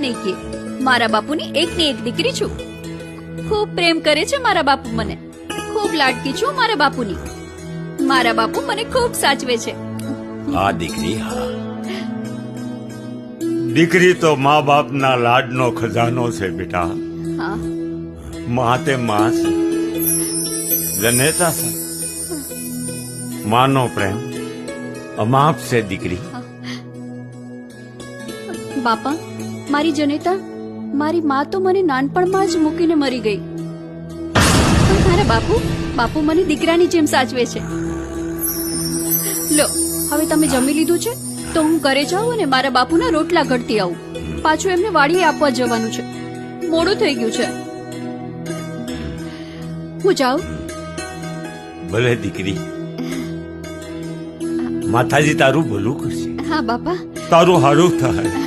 નહીં કે મારા બાપુની એકની એક દીકરી છું. ખૂબ પ્રેમ કરે છે મારા બાપુ મને. ખૂબ લાડકી છું મારા બાપુની. મારા બાપુ મને ખૂબ સાચવે છે. હા દીકરી, હા. દીકરી તો મા બાપના લાડનો ખજાનો છે બેટા. હા માં તે માં છે, જનેતા છે. માનો પ્રેમ અમાપ છે દીકરી. બાપા, મારી જનેતા, મારી માં તો મને નાનપણમાં જ મૂકીને મરી ગઈ. પણ મારા બાપુ મને દીકરાની જેમ સાચવે છે. લો, હવે તમે જમી લીધું છે તો હું ઘરે જાઉં અને મારા બાપુના રોટલા ઘડતી આવું. પાછું એમને વાડીએ આપવા જવાનું છે. મોડું થઈ ગયું છે. હું જાઉં? ભલે દીકરી, માતાજી તારું ભલું કરશે. હા બાપા. તારું હારું થાય.